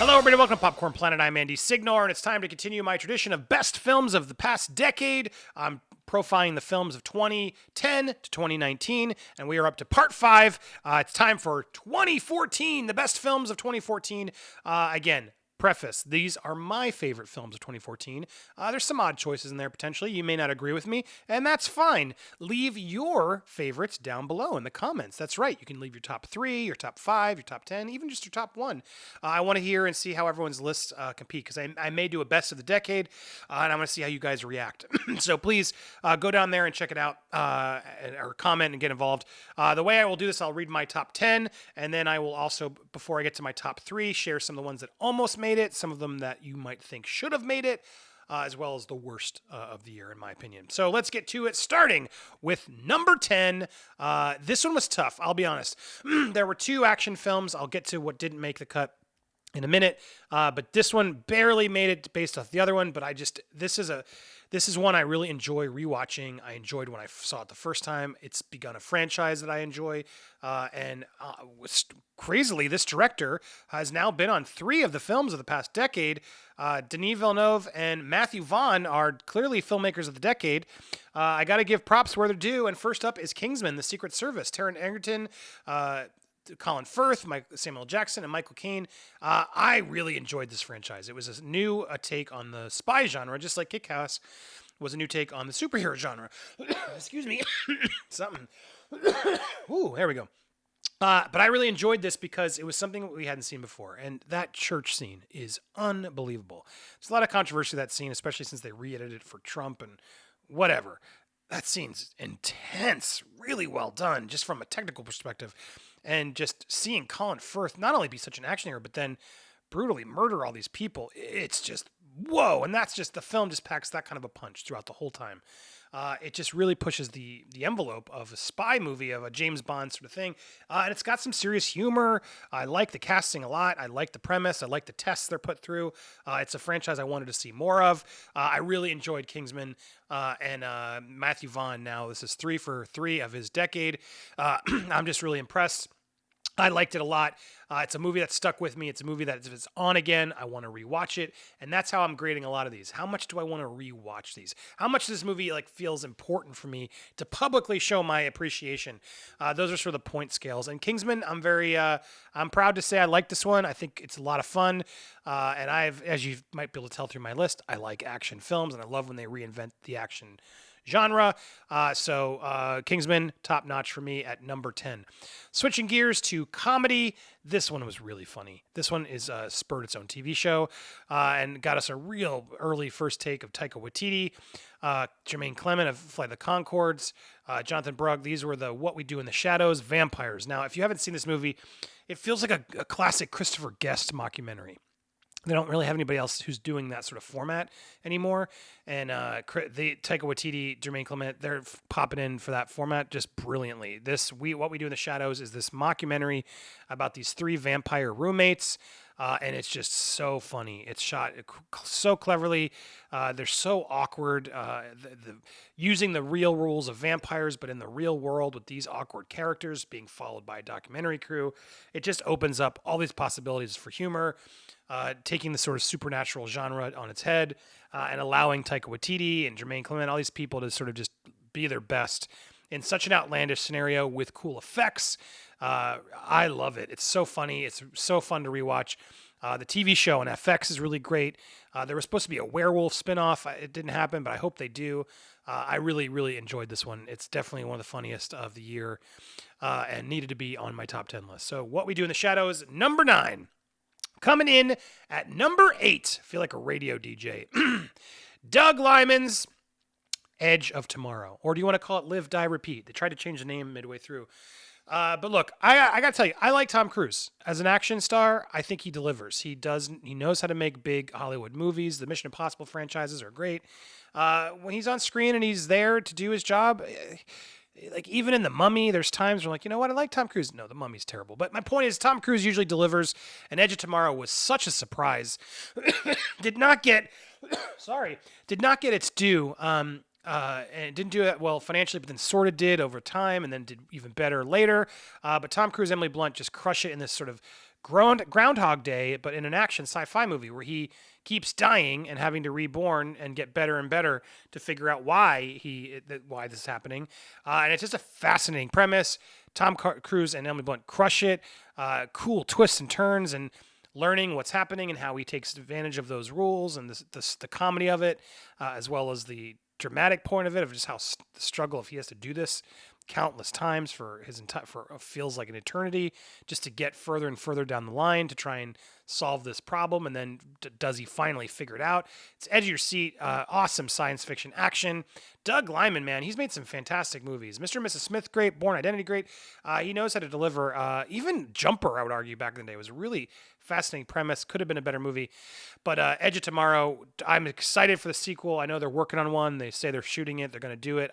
Hello, everybody. Welcome to Popcorn Planet. I'm Andy Signor, and it's time to continue my tradition of best films of the past decade. I'm profiling the films of 2010 to 2019, and we are up to part 5. It's time for 2014, the best films of 2014. Again, preface, these are my favorite films of 2014. There's some odd choices in there potentially. You may not agree with me, and that's fine. Leave your favorites down below in the comments. That's right. You can leave your top 3, your top 5, your top 10, even just your top 1. I want to hear and see how everyone's lists compete, because I may do a best of the decade, and I want to see how you guys react. So please go down there and check it out, or comment and get involved. The way I will do this, I'll read my top 10, and then I will also, before I get to my top 3, share some of the ones that almost made it, some of them that you might think should have made it, as well as the worst of the year, in my opinion. So let's get to it, starting with number 10. This one was tough, I'll be honest. There were 2 action films. I'll get to what didn't make the cut in a minute, but this one barely made it based off the other one, but this is one I really enjoy rewatching. I enjoyed when I saw it the first time. It's begun a franchise that I enjoy, and crazily, this director has now been on 3 of the films of the past decade. Denis Villeneuve and Matthew Vaughn are clearly filmmakers of the decade. I got to give props where they're due, and first up is Kingsman: The Secret Service. Taron Egerton, Colin Firth, Samuel Jackson, and Michael Caine. I really enjoyed this franchise. It was a new take on the spy genre, just like Kick-Ass was a new take on the superhero genre. Excuse me. Something. Ooh, there we go. But I really enjoyed this because it was something we hadn't seen before, and that church scene is unbelievable. There's a lot of controversy with that scene, especially since they re-edited it for Trump and whatever. That scene's intense, really well done, just from a technical perspective. And just seeing Colin Firth not only be such an action hero, but then brutally murder all these people, it's just, whoa. And that's just, the film just packs that kind of a punch throughout the whole time. It just really pushes the envelope of a spy movie, of a James Bond sort of thing. And it's got some serious humor. I like the casting a lot. I like the premise. I like the tests they're put through. It's a franchise I wanted to see more of. I really enjoyed Kingsman, and Matthew Vaughn. Now this is 3 for 3 of his decade. I'm just really impressed. I liked it a lot. It's a movie that stuck with me. It's a movie that if it's on again, I want to rewatch it. And that's how I'm grading a lot of these. How much do I want to rewatch these? How much this movie feels important for me to publicly show my appreciation? Those are sort of the point scales. And Kingsman, I'm proud to say I like this one. I think it's a lot of fun. And as you might be able to tell through my list, I like action films, and I love when they reinvent the action genre. So Kingsman, top notch for me at number 10. Switching gears to comedy, this one was really funny. This one is spurred its own TV show, and got us a real early first take of Taika Waititi, Jermaine Clement of Flight of the Conchords, Jonathan Brugh. These were the What We Do in the Shadows vampires. Now, if you haven't seen this movie, it feels like a classic Christopher Guest mockumentary. They don't really have anybody else who's doing that sort of format anymore. And the Taika Waititi, Jermaine Clement, they're popping in for that format just brilliantly. What We Do in the Shadows is this mockumentary about these 3 vampire roommates. And it's just so funny. It's shot so cleverly. They're so awkward. Using the real rules of vampires, but in the real world with these awkward characters being followed by a documentary crew. It just opens up all these possibilities for humor. Taking the sort of supernatural genre on its head, and allowing Taika Waititi and Jermaine Clement, all these people, to sort of just be their best in such an outlandish scenario with cool effects. I love it. It's so funny. It's so fun to rewatch. The TV show on FX is really great. There was supposed to be a werewolf spinoff. It didn't happen, but I hope they do. I really, really enjoyed this one. It's definitely one of the funniest of the year, and needed to be on my top 10 list. So What We Do in the Shadows, number 9. Coming in at number 8, I feel like a radio DJ, Doug Liman's Edge of Tomorrow. Or do you want to call it Live, Die, Repeat? They tried to change the name midway through. But look, I got to tell you, I like Tom Cruise. As an action star, I think he delivers. He knows how to make big Hollywood movies. The Mission Impossible franchises are great. When he's on screen and he's there to do his job, like even in The Mummy, there's times where I'm like, you know what, I like Tom Cruise. No, The Mummy's terrible. But my point is, Tom Cruise usually delivers, and Edge of Tomorrow was such a surprise. Did not get its due. And didn't do it well financially, but then sort of did over time, and then did even better later. But Tom Cruise, Emily Blunt just crush it in this sort of Groundhog Day, but in an action sci-fi movie where he keeps dying and having to reborn and get better and better to figure out why this is happening. And it's just a fascinating premise. Tom Cruise and Emily Blunt crush it. Cool twists and turns and learning what's happening and how he takes advantage of those rules and the comedy of it, as well as the dramatic point of it, of just how the struggle if he has to do this countless times for feels like an eternity, just to get further and further down the line to try and solve this problem. And then does he finally figure it out? It's edge of your seat, awesome science fiction action. Doug Liman, man, he's made some fantastic movies. Mr. and Mrs. Smith, great. Born Identity, great. He knows how to deliver. Even Jumper, I would argue, back in the day was a really fascinating premise. Could have been a better movie. But Edge of Tomorrow, I'm excited for the sequel. I know they're working on one. They say they're shooting it. They're going to do it.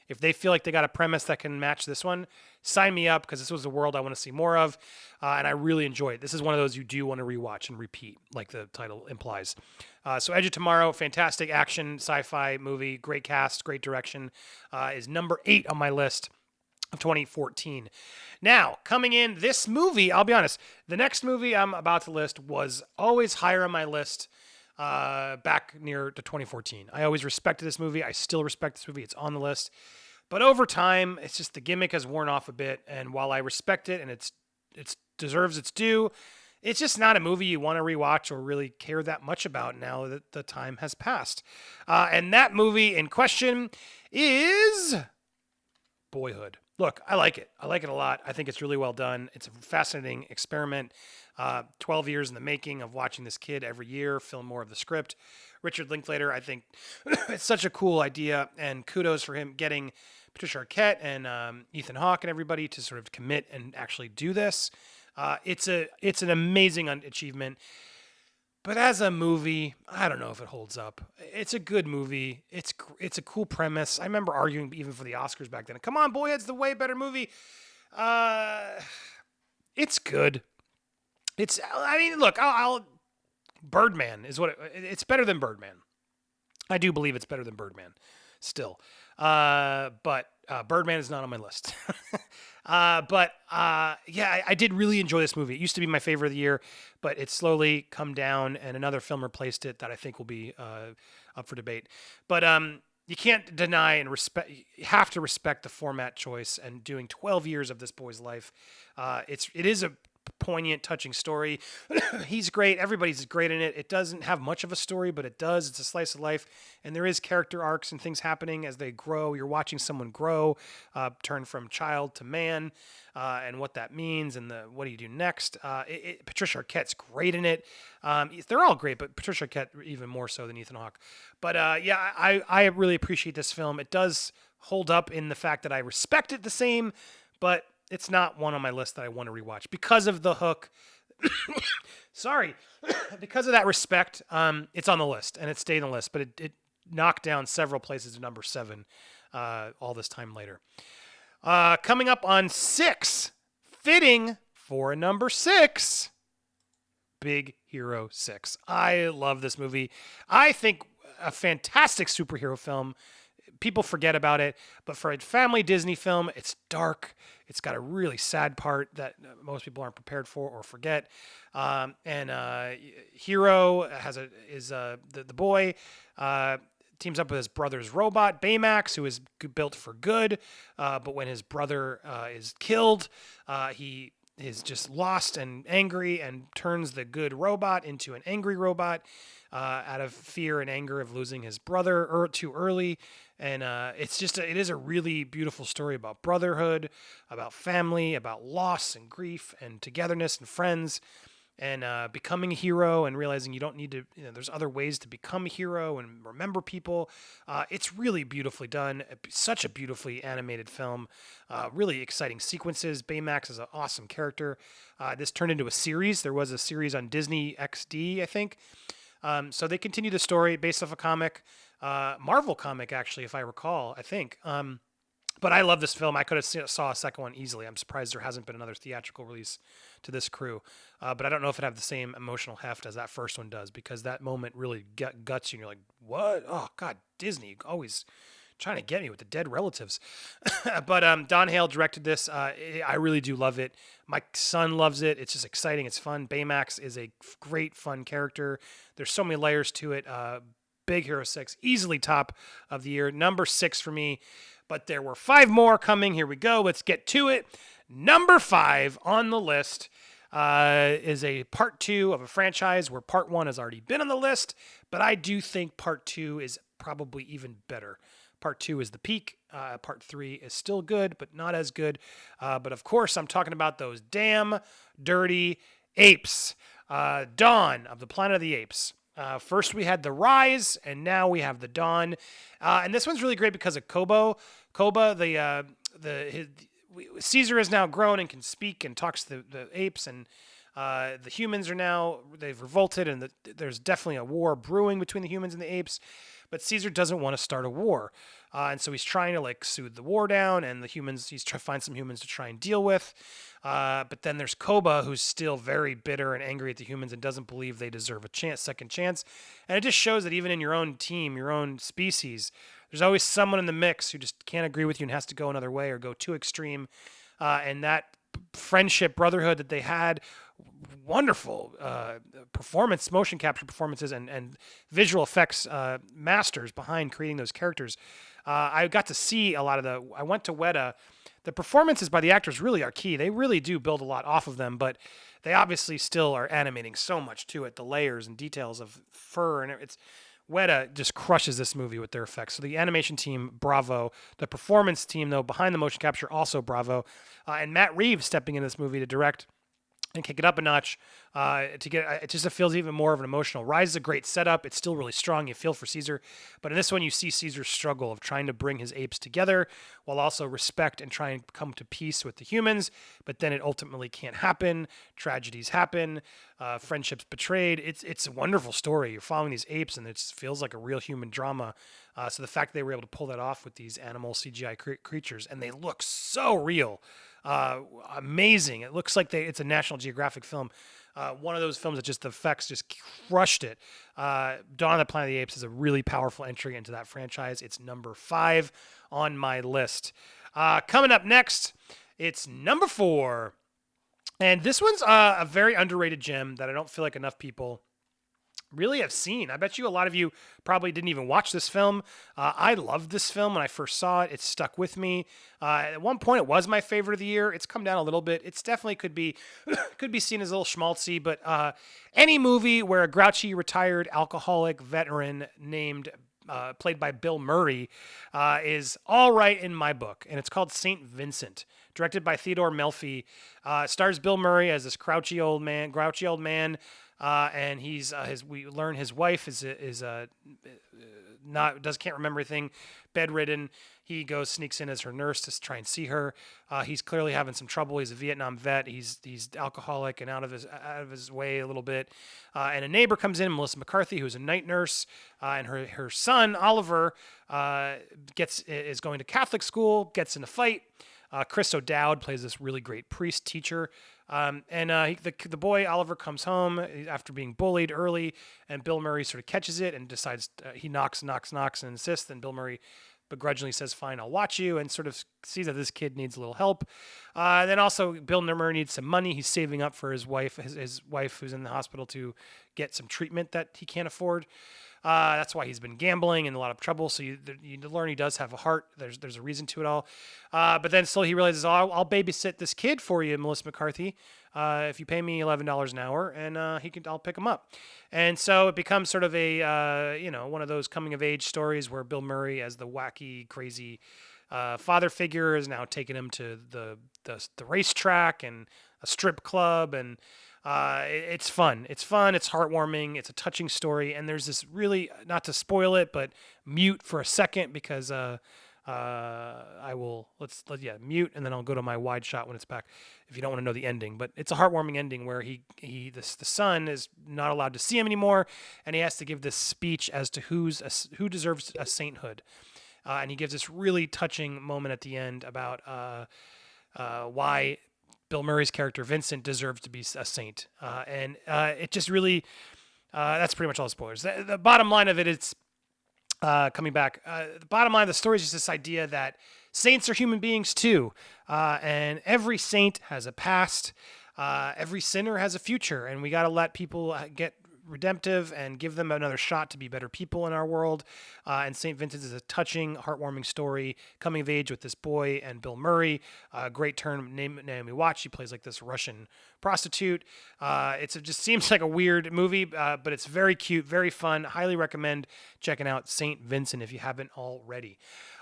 If they feel like they got a premise that can match this one, sign me up, because this was the world I want to see more of, and I really enjoy it. This is one of those you do want to rewatch and repeat, like the title implies. So Edge of Tomorrow, fantastic action sci-fi movie, great cast, great direction, is number 8 on my list of 2014. Now, coming in, this movie, I'll be honest, the next movie I'm about to list was always higher on my list back near to 2014. I always respected this movie. I still respect this movie. It's on the list. But over time, it's just the gimmick has worn off a bit. And while I respect it and it deserves its due, it's just not a movie you want to rewatch or really care that much about now that the time has passed. And that movie in question is Boyhood. Look, I like it. I like it a lot. I think it's really well done. It's a fascinating experiment. 12 years in the making of watching this kid every year film more of the script. Richard Linklater, I think it's such a cool idea, and kudos for him getting Patricia Arquette and Ethan Hawke and everybody to sort of commit and actually do this. It's an amazing achievement. But as a movie, I don't know if it holds up. It's a good movie. It's a cool premise. I remember arguing even for the Oscars back then. Come on, Boyhood's the way better movie. It's good. Look, Birdman is it's better than Birdman. I do believe it's better than Birdman still. But Birdman is not on my list. I did really enjoy this movie. It used to be my favorite of the year, but it's slowly come down, and another film replaced it that I think will be up for debate. But you can't deny and respect. You have to respect the format choice and doing 12 years of this boy's life. It is a poignant, touching story. He's great. Everybody's great in it. It doesn't have much of a story, but it does. It's a slice of life, and there is character arcs and things happening as they grow. You're watching someone grow, turn from child to man, and what that means, and what do you do next. Patricia Arquette's great in it. They're all great, but Patricia Arquette even more so than Ethan Hawke. But I really appreciate this film. It does hold up in the fact that I respect it the same, but it's not one on my list that I want to rewatch because of the hook. Sorry. Because of that respect, it's on the list, and it stayed on the list, but it knocked down several places to number 7 all this time later. Coming up on 6, fitting for a number 6, Big Hero 6. I love this movie. I think a fantastic superhero film. People forget about it, but for a family Disney film, it's dark. It's got a really sad part that most people aren't prepared for or forget. Hero is the boy teams up with his brother's robot Baymax, who is built for good. But when his brother is killed, he is just lost and angry and turns the good robot into an angry robot out of fear and anger of losing his brother too early. And it is a really beautiful story about brotherhood, about family, about loss and grief and togetherness and friends, and becoming a hero and realizing you don't need to, there's other ways to become a hero and remember people. It's really beautifully done. Such a beautifully animated film. Really exciting sequences. Baymax is an awesome character. This turned into a series. There was a series on Disney XD, I think. So they continue the story based off a comic. Marvel comic, actually, if I recall, I think. But I love this film. I could have saw a second one easily. I'm surprised there hasn't been another theatrical release to this crew. But I don't know if it have the same emotional heft as that first one does, because that moment really guts you and you're like, what? Oh, God, Disney always trying to get me with the dead relatives. But Don Hale directed this. I really do love it. My son loves it. It's just exciting. It's fun. Baymax is a great, fun character. There's so many layers to it. Big Hero 6, easily top of the year. Number 6 for me. But there were 5 more coming. Here we go. Let's get to it. Number 5 on the list is a part 2 of a franchise where part 1 has already been on the list, but I do think part 2 is probably even better. Part 2 is the peak. Part 3 is still good, but not as good. But of course, I'm talking about those damn dirty apes. Dawn of the Planet of the Apes. First we had the Rise, and now we have the Dawn. And this one's really great because of Kobo. Koba, Caesar has now grown and can speak and talks to the apes, and the humans they've revolted, and there's definitely a war brewing between the humans and the apes. But Caesar doesn't want to start a war. And so he's trying to soothe the war down, and he's trying to find some humans to try and deal with. But then there's Koba, who's still very bitter and angry at the humans and doesn't believe they deserve a second chance. And it just shows that even in your own team, your own species, there's always someone in the mix who just can't agree with you and has to go another way or go too extreme. And that friendship, brotherhood that they had, wonderful motion capture performances, and visual effects masters behind creating those characters. I got to see a lot of I went to Weta. The performances by the actors really are key. They really do build a lot off of them, but they obviously still are animating so much to it, the layers and details of fur, and Weta just crushes this movie with their effects. So the animation team, bravo. The performance team, though, behind the motion capture, also bravo. And Matt Reeves stepping in this movie to direct and kick it up a notch it just feels even more of an emotional. Rise is a great setup. It's still really strong. You feel for Caesar. But in this one, you see Caesar's struggle of trying to bring his apes together while also respect and trying to come to peace with the humans. But then it ultimately can't happen. Tragedies happen. Friendships betrayed. It's a wonderful story. You're following these apes, and it feels like a real human drama. So the fact that they were able to pull that off with these animal CGI creatures, and they look so real. Amazing. It looks like it's a National Geographic film. One of those films that just the effects just crushed it. Dawn of the Planet of the Apes is a really powerful entry into that franchise. It's number 5 on my list. Coming up next, it's number 4. And this one's a very underrated gem that I don't feel like enough people really have seen. I bet you a lot of you probably didn't even watch this film. I loved this film when I first saw it. It stuck with me. At one point, it was my favorite of the year. It's come down a little bit. It's definitely could be seen as a little schmaltzy, but any movie where a grouchy retired alcoholic veteran played by Bill Murray is all right in my book, and it's called St. Vincent, directed by Theodore Melfi. Stars Bill Murray as this grouchy old man. And we learn his wife can't remember anything, bedridden. He sneaks in as her nurse to try and see her. He's clearly having some trouble. He's a Vietnam vet. He's alcoholic and out of his way a little bit. And a neighbor comes in, Melissa McCarthy, who's a night nurse, and her son Oliver is going to Catholic school, gets in a fight. Chris O'Dowd plays this really great priest teacher. The boy, Oliver, comes home after being bullied early, and Bill Murray sort of catches it and decides he knocks and insists, and Bill Murray begrudgingly says, fine, I'll watch you, and sort of sees that this kid needs a little help. Then also Bill Murray needs some money. He's saving up for his wife who's in the hospital to get some treatment that he can't afford. That's why he's been gambling and in a lot of trouble. So you learn he does have a heart. There's a reason to it all. But then slowly he realizes, I'll babysit this kid for you, Melissa McCarthy, if you pay me $11 an hour, and I'll pick him up. And so it becomes sort of a one of those coming of age stories where Bill Murray, as the wacky, crazy father figure, is now taking him to the racetrack and a strip club, and it's fun. It's heartwarming. It's a touching story. And there's this really, not to spoil it, but mute for a second because I will, mute, and then I'll go to my wide shot when it's back if you don't want to know the ending. But it's a heartwarming ending where the son is not allowed to see him anymore, and he has to give this speech as to who deserves a sainthood. And he gives this really touching moment at the end about why Bill Murray's character Vincent deserves to be a saint, and it just really that's pretty much all the spoilers. The bottom line of it is coming back. The bottom line of the story is just this idea that saints are human beings too, and every saint has a past. Every sinner has a future, and we got to let people get redemptive and give them another shot to be better people in our world. And St. Vincent's is a touching, heartwarming story, coming of age with this boy and Bill Murray. Great turn, Naomi Watts. She plays like this Russian prostitute. It just seems like a weird movie, but it's very cute, very fun. Highly recommend checking out St. Vincent if you haven't already.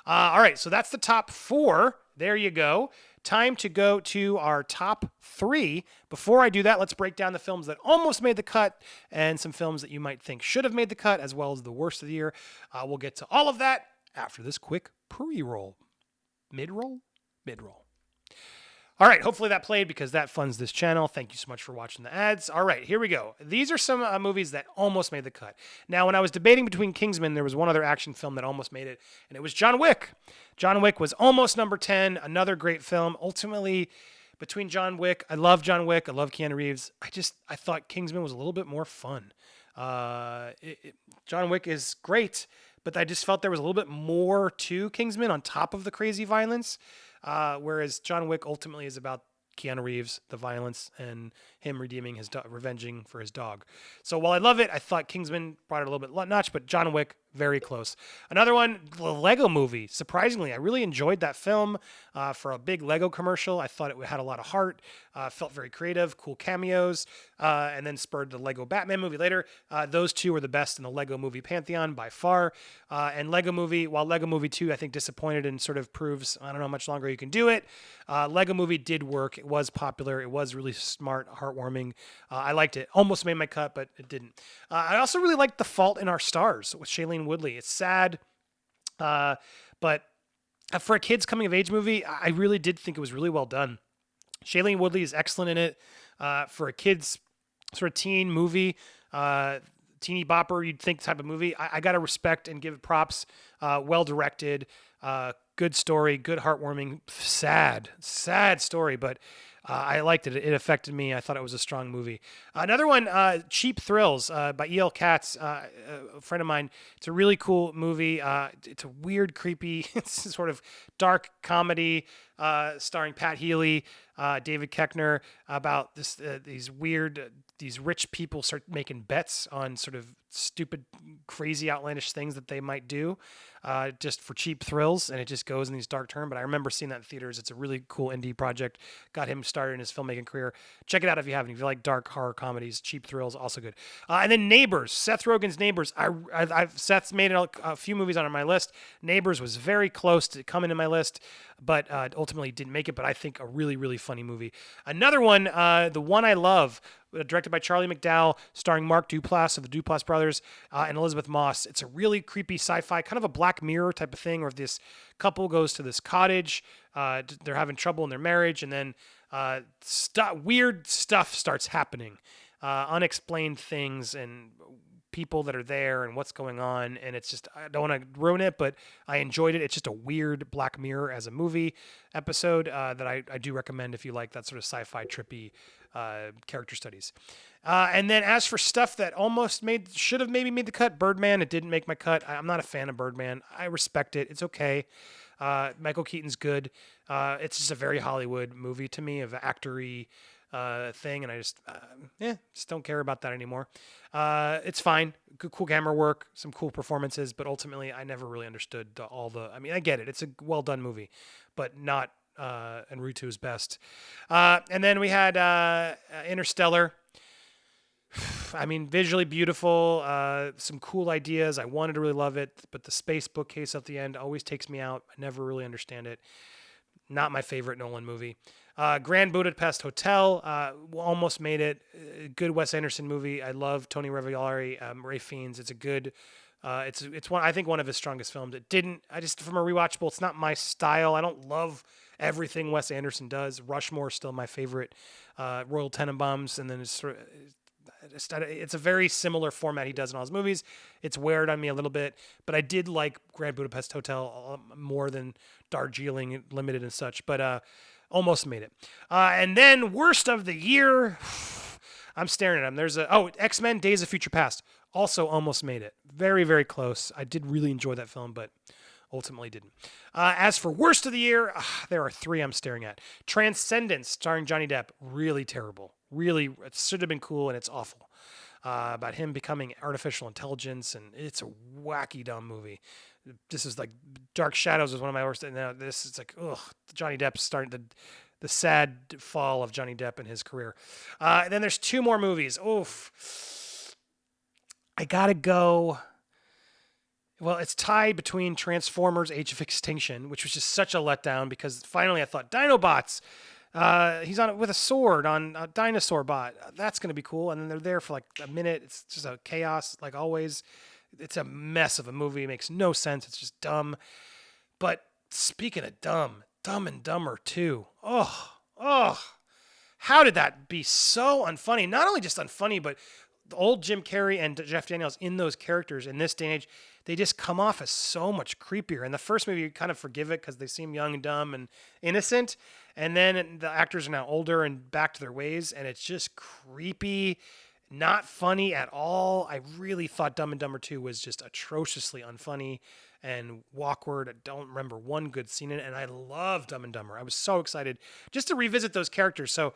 All right, so that's the top 4. There you go. Time to go to our top 3. Before I do that, let's break down the films that almost made the cut and some films that you might think should have made the cut, as well as the worst of the year. We'll get to all of that after this quick pre-roll. Mid-roll? Mid-roll. All right, hopefully that played because that funds this channel. Thank you so much for watching the ads. All right, here we go. These are some movies that almost made the cut. Now, when I was debating between Kingsman, there was one other action film that almost made it, and it was John Wick. John Wick was almost number 10, another great film. Ultimately, between John Wick, I love John Wick, I love Keanu Reeves. I thought Kingsman was a little bit more fun. John Wick is great, but I just felt there was a little bit more to Kingsman on top of the crazy violence. Whereas John Wick ultimately is about Keanu Reeves, the violence, and him redeeming his revenging for his dog. So while I love it, I thought Kingsman brought it a little bit notch, but John Wick, very close. Another one, the Lego Movie. Surprisingly, I really enjoyed that film for a big Lego commercial. I thought it had a lot of heart, felt very creative, cool cameos, and then spurred the Lego Batman movie later. Those two were the best in the Lego Movie pantheon by far. And Lego Movie, while Lego Movie 2, I think, disappointed and sort of proves, I don't know how much longer you can do it. Lego Movie did work. It was popular. It was really smart, heartwarming. I liked it. Almost made my cut, but it didn't. I also really liked The Fault in Our Stars with Shailene Woodley. It's sad, but for a kids coming of age movie, I really did think it was really well done. Shailene Woodley is excellent in it. For a kids sort of teen movie, teeny bopper, you'd think type of movie, I got to respect and give it props. Well directed, good story, good heartwarming, sad story, but I liked it. It affected me. I thought it was a strong movie. Another one, Cheap Thrills by E.L. Katz, a friend of mine. It's a really cool movie. It's a weird, creepy, sort of dark comedy starring Pat Healy, David Koechner, about these rich people start making bets on sort of stupid, crazy, outlandish things that they might do just for cheap thrills, and it just goes in these dark turns. But I remember seeing that in theaters. It's a really cool indie project. Got him started in his filmmaking career. Check it out if you haven't. If you like dark horror comedies, cheap thrills, also good. And then Neighbors, Seth Rogen's Neighbors. Seth's made a few movies on my list. Neighbors was very close to coming to my list, but ultimately didn't make it. But I think a really, really funny movie. Another one, The One I Love, directed by Charlie McDowell, starring Mark Duplass of the Duplass brothers and Elizabeth Moss. It's a really creepy sci-fi, kind of a Black Mirror type of thing, where this couple goes to this cottage. They're having trouble in their marriage, and then weird stuff starts happening. Unexplained things and people that are there and what's going on. And it's just, I don't want to ruin it, but I enjoyed it. It's just a weird Black Mirror as a movie episode that I do recommend if you like that sort of sci-fi trippy character studies. And then as for stuff that almost should have maybe made the cut, Birdman, it didn't make my cut. I'm not a fan of Birdman. I respect it. It's okay. Michael Keaton's good. It's just a very Hollywood movie to me, of actory thing, and I just don't care about that anymore. It's fine, good, cool camera work, some cool performances, but ultimately I never really understood I mean, I get it, it's a well done movie, but not Naruto's best. And then we had Interstellar. I mean, visually beautiful, some cool ideas. I wanted to really love it, but the space bookcase at the end always takes me out. I never really understand it. Not my favorite Nolan movie. Grand Budapest Hotel, almost made it. Good Wes Anderson movie. I love Tony Revolori, Ray Fiennes. It's a good. It's one, I think, one of his strongest films. It didn't. From a rewatchable, it's not my style. I don't love everything Wes Anderson does. Rushmore is still my favorite. Royal Tenenbaums, and then it's a very similar format he does in all his movies. It's weird on me a little bit, but I did like Grand Budapest Hotel more than Darjeeling Limited and such, but almost made it. And then worst of the year, I'm staring at him. There's X-Men Days of Future Past. Also almost made it. Very, very close. I did really enjoy that film, but ultimately didn't. As for worst of the year, there are three I'm staring at. Transcendence, starring Johnny Depp, really terrible. Really, it should have been cool, and it's awful. About him becoming artificial intelligence, and it's a wacky, dumb movie. This is like Dark Shadows is one of my worst. And now this is like, ugh, Johnny Depp starting the sad fall of Johnny Depp in his career. And then there's two more movies. Oof. I gotta go. Well, it's tied between Transformers: Age of Extinction, which was just such a letdown because finally I thought Dinobots. He's on it with a sword on a dinosaur bot. That's going to be cool. And then they're there for like a minute. It's just a chaos, like always. It's a mess of a movie. It makes no sense. It's just dumb. But speaking of dumb, Dumb and Dumber 2. Oh. How did that be so unfunny? Not only just unfunny, but the old Jim Carrey and Jeff Daniels in those characters in this day and age, they just come off as so much creepier. In the first movie, you kind of forgive it because they seem young and dumb and innocent. And then the actors are now older and back to their ways, and it's just creepy, not funny at all. I really thought Dumb and Dumber 2 was just atrociously unfunny and awkward. I don't remember one good scene in it, and I love Dumb and Dumber. I was so excited just to revisit those characters. So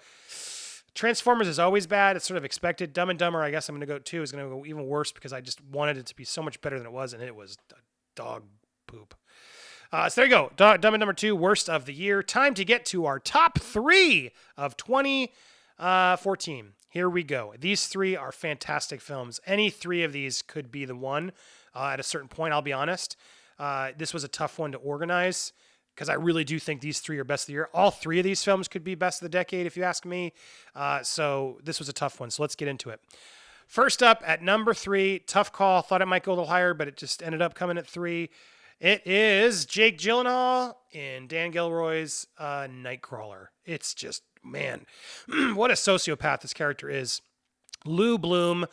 Transformers is always bad. It's sort of expected. Dumb and Dumber, I guess I'm going to go 2, is going to go even worse because I just wanted it to be so much better than it was, and it was dog poop. So there you go. Dumb and Dumber 2, worst of the year. Time to get to our top 3 of 2014. Here we go. These 3 are fantastic films. Any 3 of these could be the one at a certain point, I'll be honest. This was a tough one to organize because I really do think these 3 are best of the year. All 3 of these films could be best of the decade, if you ask me. So this was a tough one. So let's get into it. First up at number 3, tough call. Thought it might go a little higher, but it just ended up coming at 3. It is Jake Gyllenhaal in Dan Gilroy's Nightcrawler. It's just, man, what a sociopath this character is. Lou Bloom,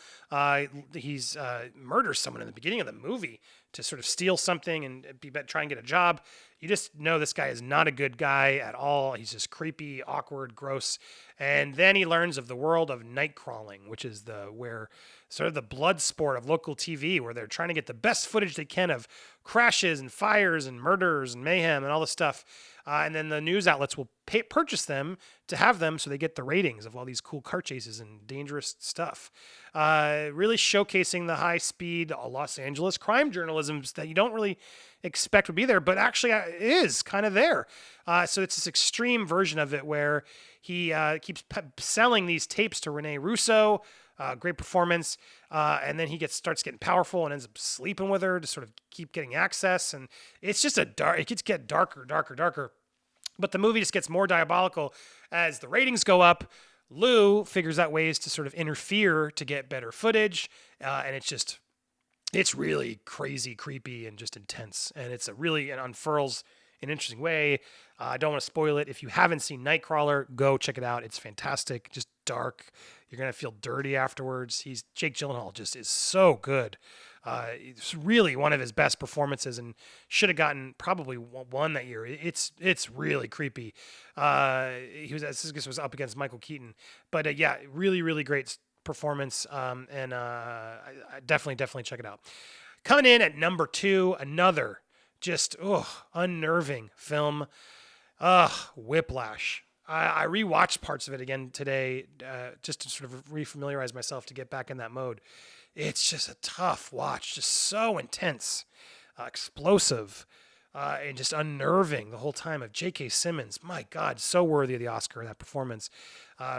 he's murders someone in the beginning of the movie to sort of steal something and try and get a job. You just know this guy is not a good guy at all. He's just creepy, awkward, gross. And then he learns of the world of night crawling, which is where sort of the blood sport of local TV, where they're trying to get the best footage they can of crashes and fires and murders and mayhem and all this stuff. And then the news outlets will purchase them to have them so they get the ratings of all these cool car chases and dangerous stuff. Really showcasing the high-speed Los Angeles crime journalism that you don't really expect would be there, but actually is kind of there. So it's this extreme version of it where he keeps selling these tapes to Rene Russo. Great performance. And then he starts getting powerful and ends up sleeping with her to sort of keep getting access. And it's just it gets get darker. But the movie just gets more diabolical as the ratings go up. Lou figures out ways to sort of interfere to get better footage. And it's really crazy, creepy, and just intense. And it unfurls in an interesting way. I don't want to spoil it. If you haven't seen Nightcrawler, go check it out. It's fantastic. Just dark. You're going to feel dirty afterwards. Jake Gyllenhaal just is so good. It's really one of his best performances and should have gotten probably one that year. It's really creepy. This was up against Michael Keaton, but yeah, really, really great performance. And I definitely check it out. Coming in at number 2, another just unnerving film. Whiplash. I rewatched parts of it again today just to sort of refamiliarize myself to get back in that mode. It's just a tough watch, just so intense, explosive, and just unnerving the whole time. Of J.K. Simmons, my God, so worthy of the Oscar, that performance.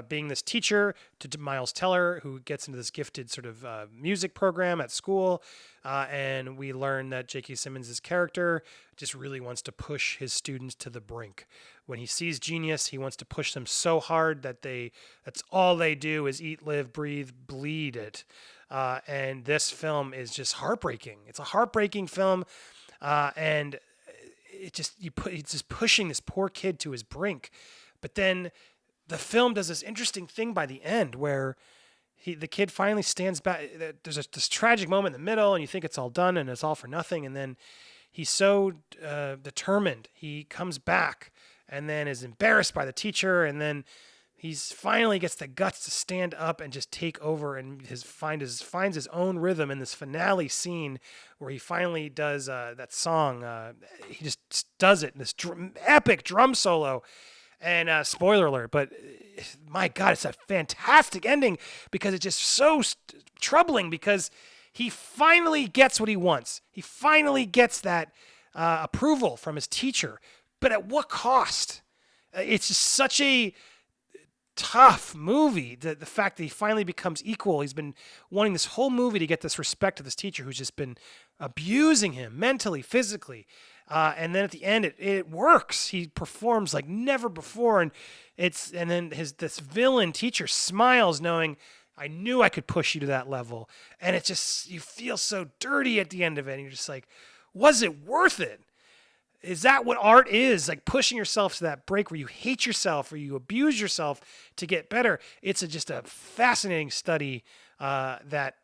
Being this teacher to Miles Teller, who gets into this gifted sort of music program at school, and we learn that J.K. Simmons' character just really wants to push his students to the brink. When he sees genius, he wants to push them so hard that that's all they do is eat, live, breathe, bleed it. And this film is just heartbreaking. It's a heartbreaking film, and it's just pushing this poor kid to his brink. But then the film does this interesting thing by the end where the kid finally stands back. There's this tragic moment in the middle, and you think it's all done and it's all for nothing. And then he's so determined. He comes back and then is embarrassed by the teacher, and then He's finally gets the guts to stand up and just take over and finds his own rhythm in this finale scene where he finally does that song. He just does it in this epic drum solo. And spoiler alert, but my God, it's a fantastic ending because it's just so troubling because he finally gets what he wants. He finally gets that approval from his teacher, but at what cost? It's just such a tough movie. The fact that he finally becomes equal. He's been wanting this whole movie to get this respect of this teacher who's just been abusing him mentally, physically. And then at the end, it works. He performs like never before, and then this villain teacher smiles, knowing I knew I could push you to that level. And it's just you feel so dirty at the end of it. And you're just like, was it worth it? Is that what art is? Like pushing yourself to that break where you hate yourself, where you abuse yourself to get better. It's just a fascinating study that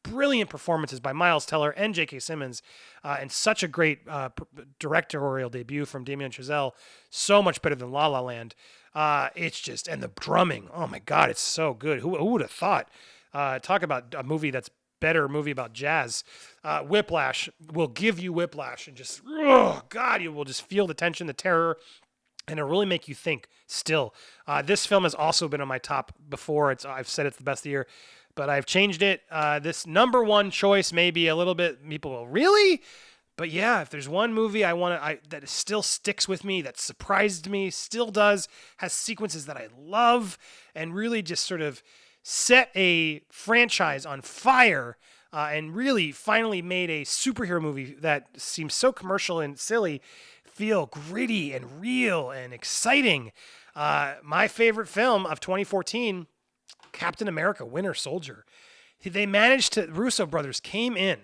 brilliant performances by Miles Teller and J.K. Simmons, and such a great directorial debut from Damien Chazelle. So much better than La La Land. It's just, and the drumming. Oh my God, it's so good. Who would have thought? Talk about a movie that's better movie about jazz. Whiplash will give you whiplash and just, oh God, you will just feel the tension, the terror, and it'll really make you think still. This film has also been on my top before. I've said it's the best of the year, but I've changed it. This number one choice may be a little bit, people will, really? But yeah, if there's one movie that still sticks with me, that surprised me, still does, has sequences that I love, and really just sort of set a franchise on fire, and really finally made a superhero movie that seems so commercial and silly feel gritty and real and exciting. My favorite film of 2014, Captain America: Winter Soldier. The Russo brothers came in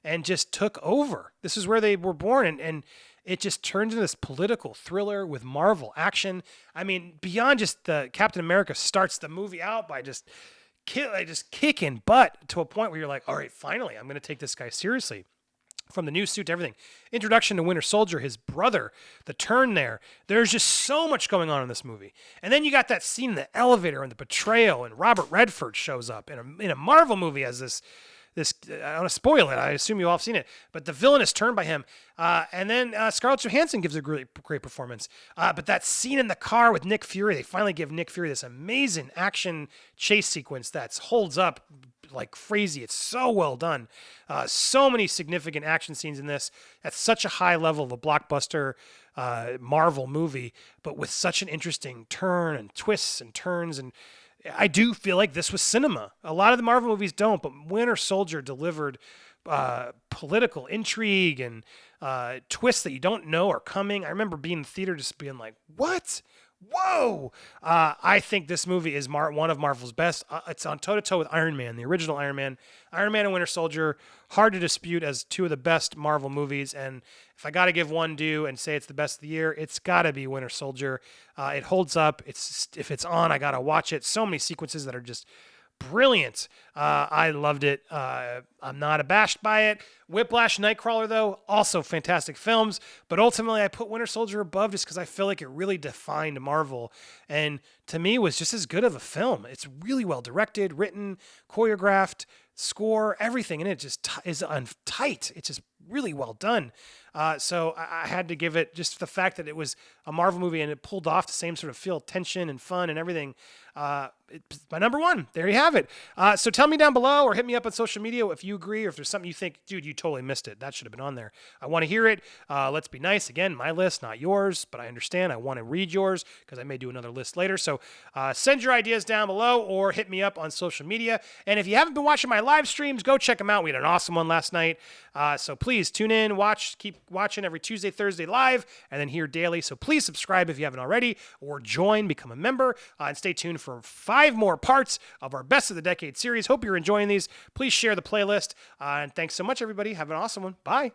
and just took over. This is where they were born, and it just turns into this political thriller with Marvel action. I mean, beyond just the Captain America starts the movie out by just kicking butt to a point where you're like, all right, finally, I'm going to take this guy seriously. From the new suit to everything. Introduction to Winter Soldier, his brother, the turn there. There's just so much going on in this movie. And then you got that scene in the elevator and the betrayal, and Robert Redford shows up in a Marvel movie as this I don't want to spoil it. I assume you all have seen it, but the villain is turned by him. And then Scarlett Johansson gives a great performance. But that scene in the car with Nick Fury, they finally give Nick Fury this amazing action chase sequence that holds up like crazy. It's so well done. So many significant action scenes in this at such a high level of a blockbuster Marvel movie, but with such an interesting turn and twists and turns. And I do feel like this was cinema. A lot of the Marvel movies don't, but Winter Soldier delivered political intrigue and twists that you don't know are coming. I remember being in the theater just being like, what? Whoa! I think this movie is one of Marvel's best. It's on toe-to-toe with Iron Man, the original Iron Man. Iron Man and Winter Soldier, hard to dispute as two of the best Marvel movies. And if I got to give one due and say it's the best of the year, it's got to be Winter Soldier. It holds up. If it's on, I got to watch it. So many sequences that are just brilliant. I loved it. I'm not abashed by it. Whiplash, Nightcrawler, though, also fantastic films. But ultimately, I put Winter Soldier above just because I feel like it really defined Marvel. And to me, was just as good of a film. It's really well directed, written, choreographed, score, everything in it just is tight. It's just really well done. So I had to give it just the fact that it was a Marvel movie and it pulled off the same sort of feel, tension and fun and everything. It's my number one. There you have it. So tell me down below or hit me up on social media if you agree or if there's something you think, dude, you totally missed it. That should have been on there. I want to hear it. Let's be nice. Again, my list, not yours, but I understand. I want to read yours because I may do another list later. So send your ideas down below or hit me up on social media. And if you haven't been watching my live streams, go check them out. We had an awesome one last night. So please tune in, keep watching every Tuesday, Thursday live, and then here daily. So please subscribe if you haven't already, or join, become a member, and stay tuned for 5 more parts of our Best of the Decade series. Hope you're enjoying these. Please share the playlist. And thanks so much, everybody. Have an awesome one. Bye.